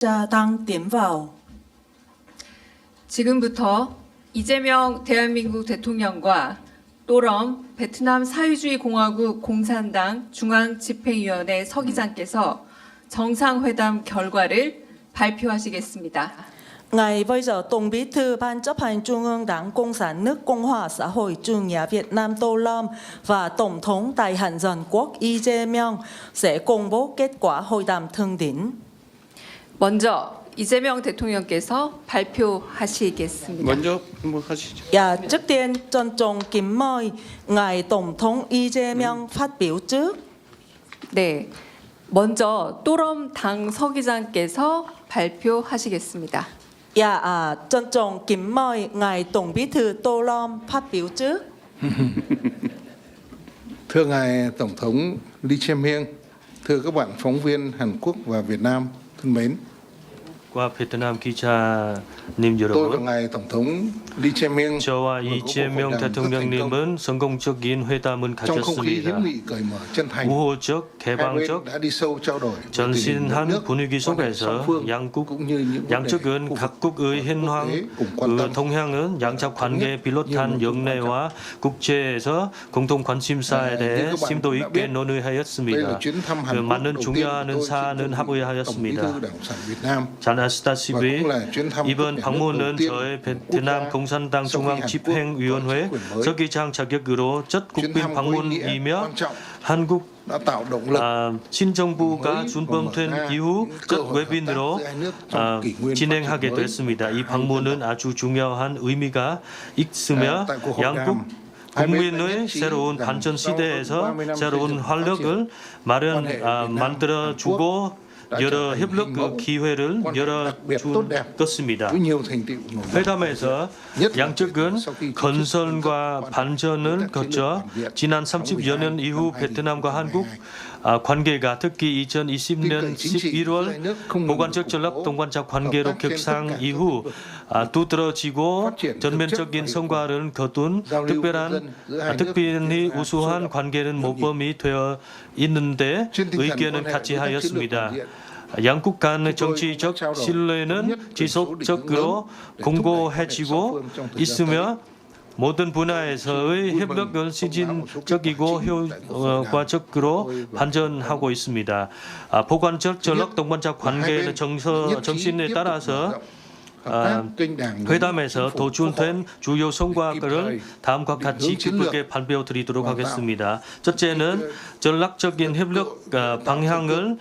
家当点vào. 지금부터 이재명 대한민국 대통령과 또럼 베트남 사회주의 공화국 공산당 중앙집행위원회 서기장께서 정상회담 결과를 발표하시겠습니다. Ngày bây giờ Tổng Bí thư Ban chấp hành Trung ương Đảng Cộng sản nước Cộng hòa xã hội chủ nghĩa Việt Nam Tô Lâm và Tổng thống Đại hàn Dân quốc Lee Jae-myung sẽ công bố kết quả hội đàm thượng đỉnh. 먼저 이재명 대통령께서 발표하시겠습니다. 먼저 한번 하시죠. Dạ, trước tiên trân trọng kính mời ngài Tổng thống Lee Jae-myung phát biểu trước. 네, 먼저 또럼 당 서기장께서 발표하시겠습니다. Dạ, trân trọng kính mời ngài Tổng Bí thư Tô Lâm phát biểu trước. Thưa ngài Tổng thống Lee Jae-myung, thưa các bạn phóng viên Hàn Quốc và Việt Nam thân mến, 과 베트남 기자님 tôi và 여러분, ngài Tổng thống Lee Jae-myung 저와 vừa có cuộc 이재명 hội đàm rất thành công 대통령님은 성공적인 회담을 trong không khí 가졌습니다. hữu nghị cởi mở chân thành. 우호적, Hai bên 개방적, đã đi sâu trao đổi về tình hình đất 전신한 nước, 분위기 quan hệ song 속에서 phương 양국, cũng như những vấn đề 양측은 khu vực 각국의 và 현황, quốc tế cùng quan 그 tâm. 동향은 양적 관계에 비롯한 영내와 국제에서 공동 관심사에 대해 심도 있게 đây là 논의하였습니다. chuyến thăm 그 Hàn Quốc 많은 đầu tiên của 중요한 tôi trên 사안은 cương vị Tổng Bí 합의하였습니다. thư Đảng Cộng sản Việt Nam. 잘 và 아시다시피 cũng là chuyến thăm cấp 이번 nhà nước 방문은 đầu tiên 저의 của quốc 베트남 gia 공산당 sau khi Hàn Quốc có chính 중앙집행위원회 quyền mới. 서기장 자격으로 첫 chuyến 국빈 thăm có ý nghĩa 방문이며 quan trọng 한국 đã tạo động lực 신정부가 mới 준범된 và mở ra 이후 những cơ 첫 hội hợp tác 외빈으로 giữa hai nước trong kỷ nguyên phát triển 진행하게 mới 됐습니다. 이 hai 방문은 아주 중요한 의미가 있으며 tại cuộc hội 양국 đàm, hai bên đã 국민의 nhất trí 새로운 rằng 발전 sau hơn 시대에서 30 năm 새로운 xây dựng phát 활력을 triển, quan hệ Việt Nam, 만들어주고 đã trở 여러 thành 협력 hình mẫu 기회를 quan hệ đặc biệt tốt 열어준 đẹp 것입니다. với nhiều thành tựu nổi bật. 회담에서 nhất là 양측은 sau khi 건설과 chính thức 반전을 거쳐 지난 30여 년 이후 베트남과 한국 관계가 특히 2020년 11월 보관적 전략 동반자 관계로 격상 이후 두드러지고 전면적인 성과를 거둔 특별히 우수한 관계는 모범이 되어 있는데 의견은 같이 하였습니다. 양국 간의 정치적 신뢰는 지속적으로 공고해지고 있으며 모든 분야에서의 협력은 시진적이고 효과적으로 발전하고 있습니다. 보관적 전략 동반자 관계의 정신에 따라서 회담에서 도출된 주요 성과를 다음과 같이 기쁘게 발표드리도록 하겠습니다. 첫째는 전략적인 협력 방향을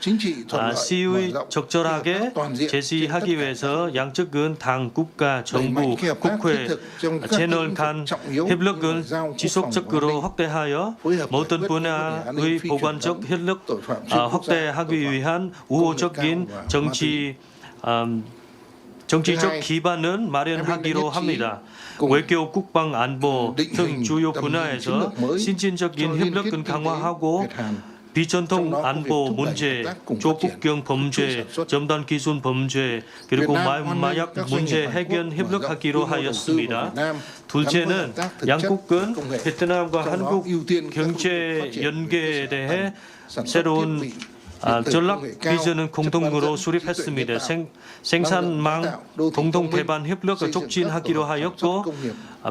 시의 적절하게 제시하기 위해서 양측은 당, 국가, 정부, 국회, 채널 간 협력을 지속적으로 확대하여 모든 분야의 보관적 협력 확대하기 위한 우호적인 정치적 기반을 마련하기로 합니다. 외교, 국방, 안보 등 주요 분야에서 신진적인 협력을 강화하고 비전통 안보 문제, 조국경 범죄, 첨단 기술 범죄, 그리고 마약 문제 해결 협력하기로 하였습니다. 둘째는 양국은 베트남과 한국 경제 연계에 대해 새로운 전략 비전은 공동으로 수립했습니다. 생산망 공동 개발 협력을 촉진하기로 하였고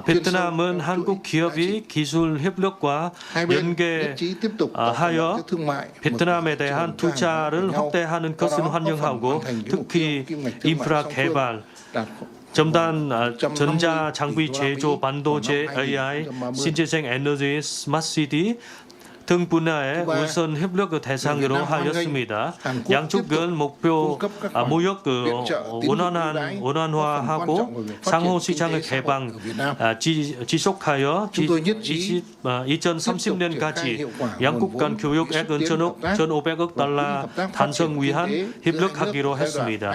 베트남은 한국 기업이 기술 협력과 연계하여 베트남에 대한 투자를 확대하는 것을 환영하고 특히 인프라 개발 첨단 전자 장비 제조, 반도체, AI, 신재생 에너지, 스마트시티 등 분야의 우선 협력을 대상으로 하였습니다. 양측은 목표 무역 원활화하고 상호 시장의 개방 지속하여 2030년까지 양국 간 교육액은 1,500억 달러 달성 위한 협력하기로 했습니다.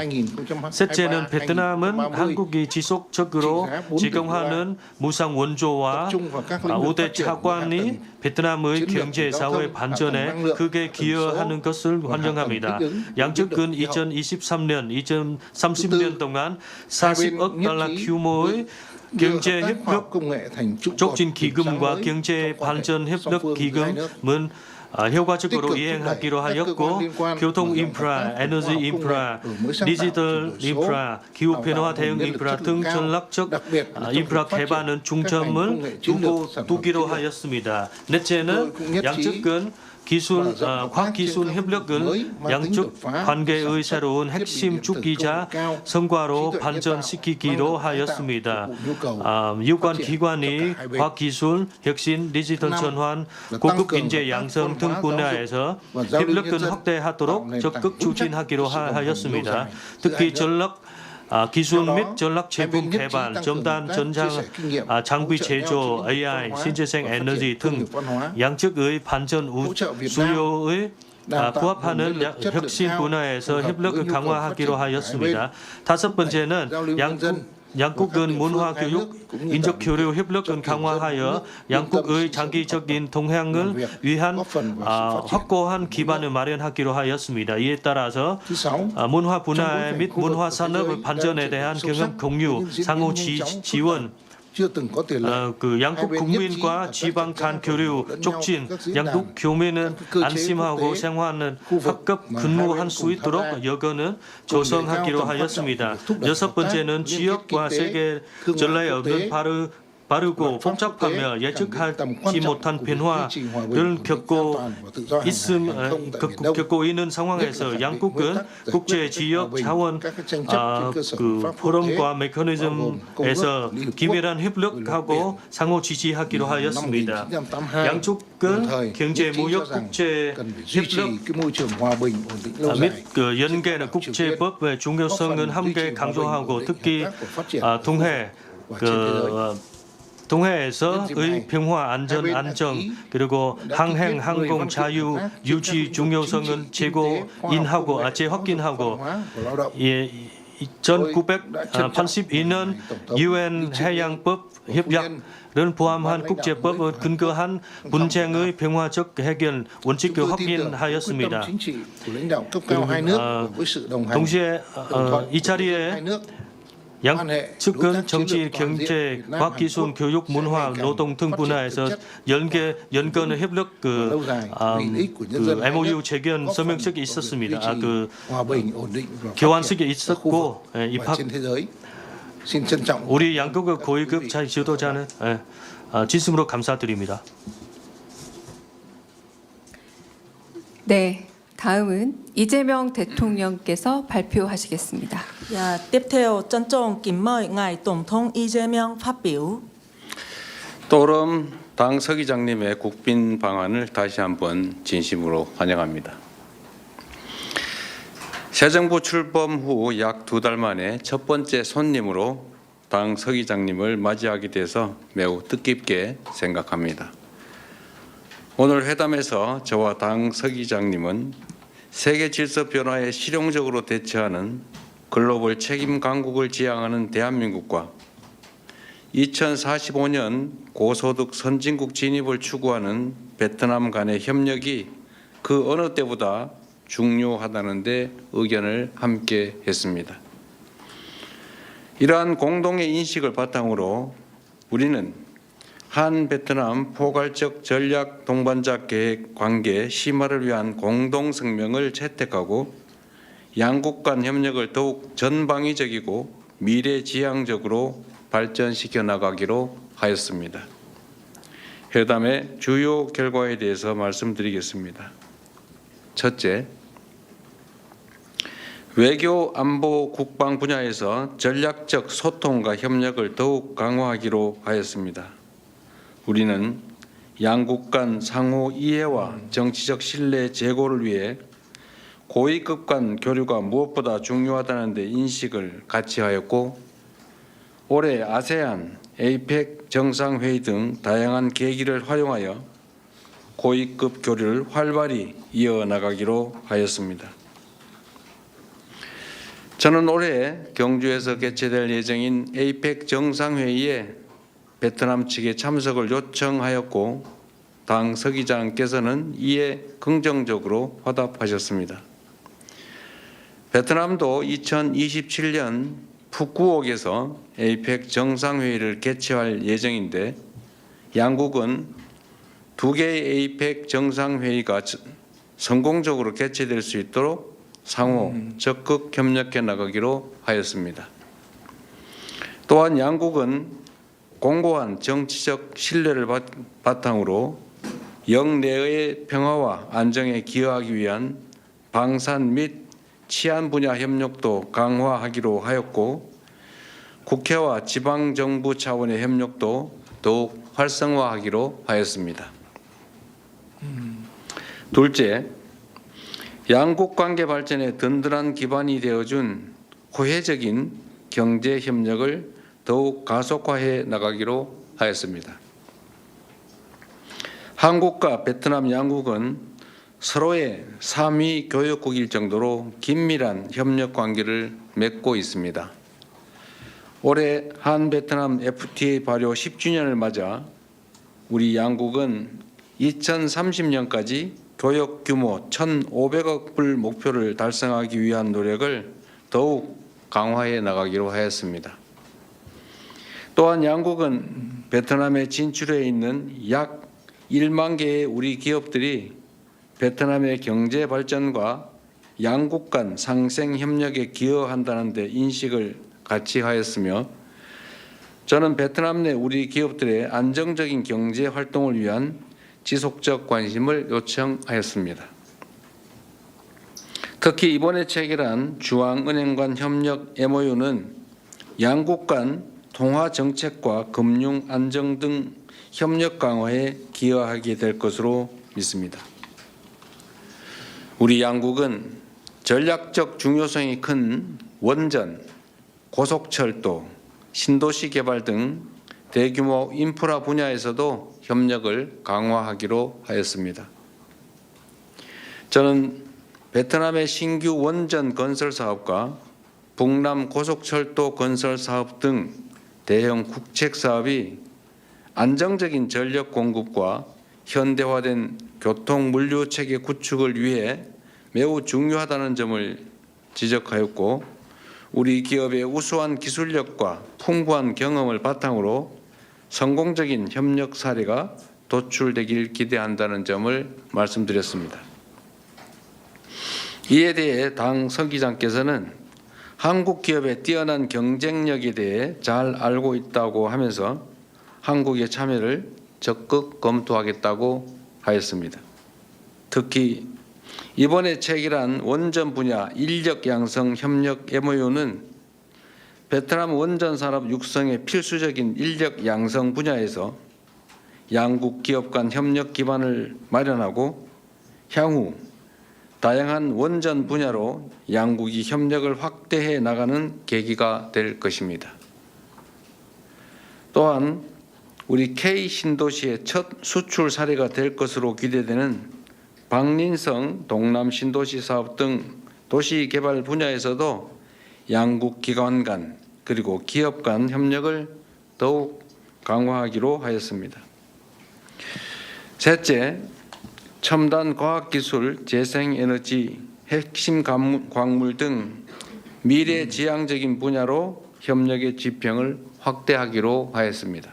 셋째는 베트남은 한국이 지속적으로 제공하는 무상 원조와 우대 차관이 베트남의 경제 사회 반전에 크게 기여하는 것을 환영합니다. 양측은 2023년, 2030년 동안 40억 달러 규모의 경제 협력 촉진 기금과 경제 발전 협력 기금은 효과적으로 이행하기로 하였고 교통 인프라, 에너지 인프라, 디지털 인프라, 기후 변화 대응 인프라 등 전략적 인프라 개발은 중점을 두기로 하였습니다. 넷째는 양측 간 기술, 과학기술 협력을 양쪽 관계의 새로운 핵심 주기자 성과로 발전시키기로 하였습니다. 유관 기관이 과학기술, 혁신, 디지털 전환, 고급 인재 양성 등 분야에서 협력을 확대하도록 적극 추진하기로 하였습니다. 특히 전략 기술 및 전략 제품 개발, 첨단 전장 장비 제조, AI, 신재생 에너지 등 양측의 반전 수요의 부합하는 혁신 분야에서 협력을 강화하기로 하였습니다. 다섯 번째는 양국은 문화교육, 인적교류 협력을 강화하여 양국의 장기적인 동향을 위한 확고한 기반을 마련하기로 하였습니다. 이에 따라서 문화 분야 및 문화 산업 발전에 대한 경험 공유, 상호 지원, 그 양국 국민과 지방 간 교류 촉진, 양국 교민은 안심하고 생활하는 합급 근무할 수 있도록 여건을 조성하기로 하였습니다. 여섯 번째는 지역과 세계 전례에 없는 빠르고 복잡하며 예측하지 못한 변화를 겪고 있는 상황에서 양국은 국제 지역 자원 포럼과 메커니즘에서 긴밀한 협력하고 상호 지지하기로 하였습니다. 양쪽은 경제 무역 국제 협력 및 연계는 국제법의 중요성은 함께 강조하고 특히 동해에서의 평화, 안정 그리고 항행, 항공 자유 유지 중요성은 재확인하고 1982년 UN 해양법 협약을 포함한 국제법을 근거한 분쟁의 평화적 해결 원칙을 확인하였습니다. 동시에 이 자리에 양측은 정치, 경제, 과학기술, 교육, 문화, 노동 등 분야에서 연관의 협력 MOU 재견 서명식이 있었습니다. 교환식이 있었고 입학 우리 양국의 고위급 지도자는 진심으로 감사드립니다. 네, 다음은 이재명 대통령께서 발표하시겠습니다. Và tiếp theo trân trọng kính mời ngài Tổng thống Lee Jae-myung phát biểu. 또름 당 서기장님의 국빈 방안을 다시 한번 진심으로 환영합니다. 새 정부 출범 후 약 2달 만에 첫 번째 손님으로 당 서기장님을 맞이하게 돼서 매우 뜻깊게 생각합니다. 오늘 회담에서 저와 당 서기장님은 세계 질서 변화에 실용적으로 대처하는 글로벌 책임 강국을 지향하는 대한민국과 2045년 고소득 선진국 진입을 추구하는 베트남 간의 협력이 그 어느 때보다 중요하다는 데 의견을 함께 했습니다. 이러한 공동의 인식을 바탕으로 우리는 한 베트남 포괄적 전략 동반자 계획 관계 심화를 위한 공동 성명을 채택하고 양국 간 협력을 더욱 전방위적이고 미래지향적으로 발전시켜 나가기로 하였습니다. 회담의 주요 결과에 대해서 말씀드리겠습니다. 첫째, 외교, 안보, 국방 분야에서 전략적 소통과 협력을 더욱 강화하기로 하였습니다. 우리는 양국 간 상호 이해와 정치적 신뢰 제고를 위해 고위급 간 교류가 무엇보다 중요하다는 데 인식을 같이 하였고 올해 아세안, 에이펙 정상회의 등 다양한 계기를 활용하여 고위급 교류를 활발히 이어나가기로 하였습니다. 저는 올해 경주에서 개최될 예정인 에이펙 정상회의에 베트남 측의 참석을 요청하였고 당 서기장께서는 이에 긍정적으로 화답하셨습니다. 베트남도 2027년 푸꾸옥에서 에이펙 정상회의를 개최할 예정인데 양국은 두 개의 에이펙 정상회의가 성공적으로 개최될 수 있도록 상호 적극 협력해 나가기로 하였습니다. 또한 양국은 공고한 정치적 신뢰를 바탕으로 영내의 평화와 안정에 기여하기 위한 방산 및 치안 분야 협력도 강화하기로 하였고, 국회와 지방정부 차원의 협력도 더욱 활성화하기로 하였습니다. 둘째, 양국 관계 발전에 든든한 기반이 되어준 호혜적인 경제 협력을 더욱 가속화해 나가기로 하였습니다. 한국과 베트남 양국은 서로의 3위 교역국일 정도로 긴밀한 협력 관계를 맺고 있습니다. 올해 한 베트남 FTA 발효 10주년을 맞아 우리 양국은 2030년까지 교역 규모 1,500억 불 목표를 달성하기 위한 노력을 더욱 강화해 나가기로 하였습니다. 또한 양국은 베트남에 진출해 있는 약 1만 개의 우리 기업들이 베트남의 경제 발전과 양국 간 상생 협력에 기여한다는 데 인식을 같이 하였으며, 저는 베트남 내 우리 기업들의 안정적인 경제 활동을 위한 지속적 관심을 요청하였습니다. 특히 이번에 체결한 중앙은행 간 협력 MOU는 양국 간 통화 정책과 금융 안정 등 협력 강화에 기여하게 될 것으로 믿습니다. 우리 양국은 전략적 중요성이 큰 원전, 고속철도, 신도시 개발 등 대규모 인프라 분야에서도 협력을 강화하기로 하였습니다. 저는 베트남의 신규 원전 건설 사업과 북남 고속철도 건설 사업 등 대형 국책 사업이 안정적인 전력 공급과 현대화된 교통 물류 체계 구축을 위해 매우 중요하다는 점을 지적하였고, 우리 기업의 우수한 기술력과 풍부한 경험을 바탕으로 성공적인 협력 사례가 도출되길 기대한다는 점을 말씀드렸습니다. 이에 대해 당 서기장께서는 한국 기업의 뛰어난 경쟁력에 대해 잘 알고 있다고 하면서 한국의 참여를 적극 검토하겠다고 하였습니다. 특히 이번에 체결한 원전 분야 인력 양성 협력 MOU는 베트남 원전 산업 육성의 필수적인 인력 양성 분야에서 양국 기업 간 협력 기반을 마련하고, 향후 다양한 원전 분야로 양국이 협력을 확대해 나가는 계기가 될 것입니다. 또한 우리 K 신도시의 첫 수출 사례가 될 것으로 기대되는 박린성 동남 신도시 사업 등 도시 개발 분야에서도 양국 기관 간 그리고 기업 간 협력을 더욱 강화하기로 하였습니다. 셋째, 첨단 과학기술, 재생에너지, 핵심 광물 등 미래지향적인 분야로 협력의 지평을 확대하기로 하였습니다.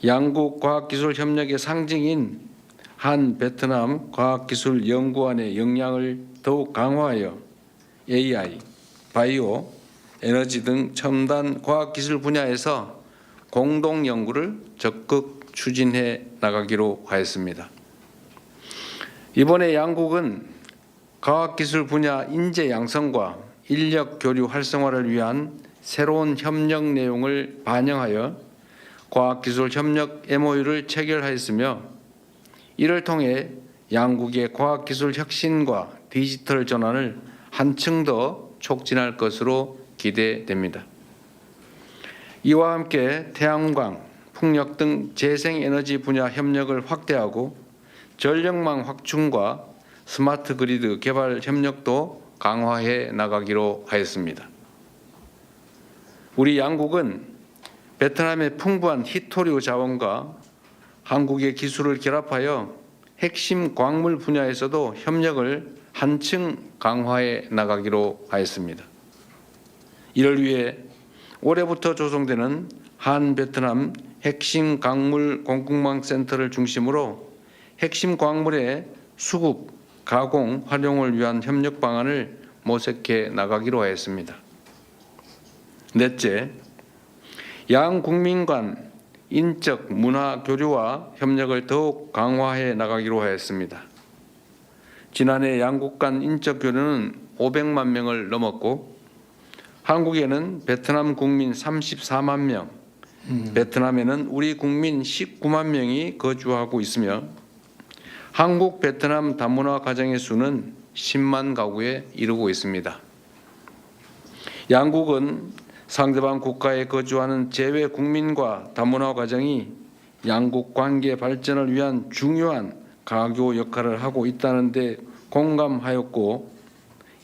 양국 과학기술 협력의 상징인 한 베트남 과학기술연구원의 역량을 더욱 강화하여 AI, 바이오, 에너지 등 첨단 과학기술 분야에서 공동 연구를 적극 추진해 나가기로 하였습니다. 이번에 양국은 과학기술 분야 인재 양성과 인력 교류 활성화를 위한 새로운 협력 내용을 반영하여 과학기술 협력 MOU를 체결하였으며, 이를 통해 양국의 과학기술 혁신과 디지털 전환을 한층 더 촉진할 것으로 기대됩니다. 이와 함께 태양광, 풍력 등 재생에너지 분야 협력을 확대하고 전력망 확충과 스마트 그리드 개발 협력도 강화해 나가기로 하였습니다. 우리 양국은 베트남의 풍부한 희토류 자원과 한국의 기술을 결합하여 핵심 광물 분야에서도 협력을 한층 강화해 나가기로 하였습니다. 이를 위해 올해부터 조성되는 한 베트남 핵심 광물 공급망 센터를 중심으로 핵심 광물의 수급, 가공, 활용을 위한 협력 방안을 모색해 나가기로 하였습니다. 넷째, 양 국민 간 인적 문화 교류와 협력을 더욱 강화해 나가기로 하였습니다. 지난해 양국 간 인적 교류는 500만 명을 넘었고 한국에는 베트남 국민 34만 명, 베트남에는 우리 국민 19만 명이 거주하고 있으며 한국 베트남 다문화 가정의 수는 10만 가구에 이르고 있습니다. 양국은 상대방 국가에 거주하는 재외 국민과 다문화 가정이 양국 관계 발전을 위한 중요한 가교 역할을 하고 있다는 데 공감하였고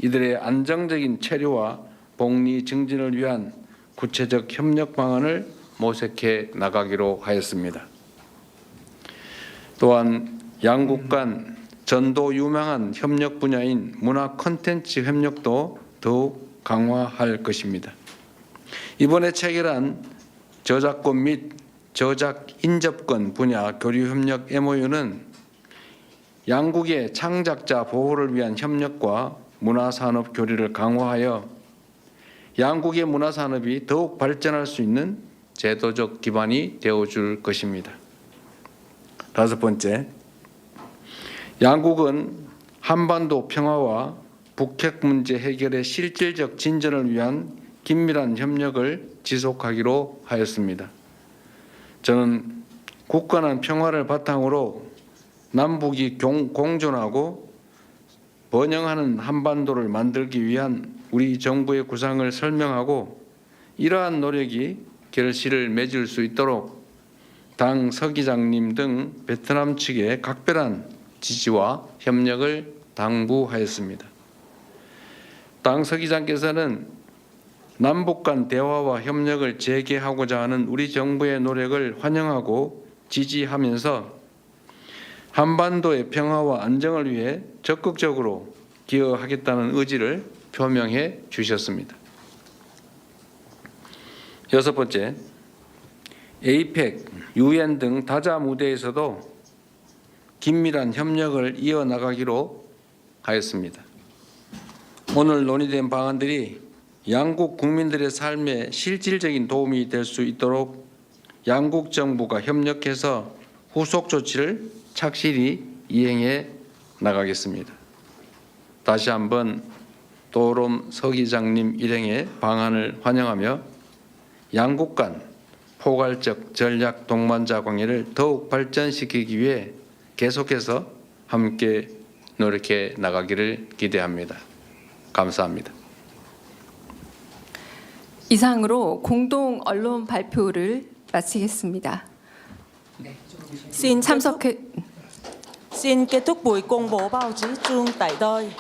이들의 안정적인 체류와 복리 증진을 위한 구체적 협력 방안을 모색해 나가기로 하였습니다. 또한 양국 간 전도 유망한 협력 분야인 문화 콘텐츠 협력도 더욱 강화할 것입니다. 이번에 체결한 저작권 및 저작 인접권 분야 교류 협력 MOU는 양국의 창작자 보호를 위한 협력과 문화산업 교류를 강화하여 양국의 문화산업이 더욱 발전할 수 있는 제도적 기반이 되어줄 것입니다. 다섯 번째, 양국은 한반도 평화와 북핵 문제 해결의 실질적 진전을 위한 긴밀한 협력을 지속하기로 하였습니다. 저는 굳건한 평화를 바탕으로 남북이 공존하고 번영하는 한반도를 만들기 위한 우리 정부의 구상을 설명하고 이러한 노력이 결실을 맺을 수 있도록 당 서기장님 등 베트남 측에 각별한 지지와 협력을 당부하였습니다. 당 서기장께서는 남북 간 대화와 협력을 재개하고자 하는 우리 정부의 노력을 환영하고 지지하면서 한반도의 평화와 안정을 위해 적극적으로 기여하겠다는 의지를 표명해 주셨습니다. 여섯 번째, APEC, UN 등 다자 무대에서도 긴밀한 협력을 이어나가기로 하였습니다. 오늘 논의된 방안들이 양국 국민들의 삶에 실질적인 도움이 될 수 있도록 양국 정부가 협력해서 후속 조치를 착실히 이행해 나가겠습니다. 다시 한번 도롬 서기장님 일행의 방안을 환영하며 양국 간 포괄적 전략 동반자 관계를 더욱 발전시키기 위해 계속해서 함께 노력해 나가기를 기대합니다. 감사합니다. 이상으로 공동 언론 발표를 마치겠습니다. Xin kết thúc buổi công bố báo chí trương tại đây.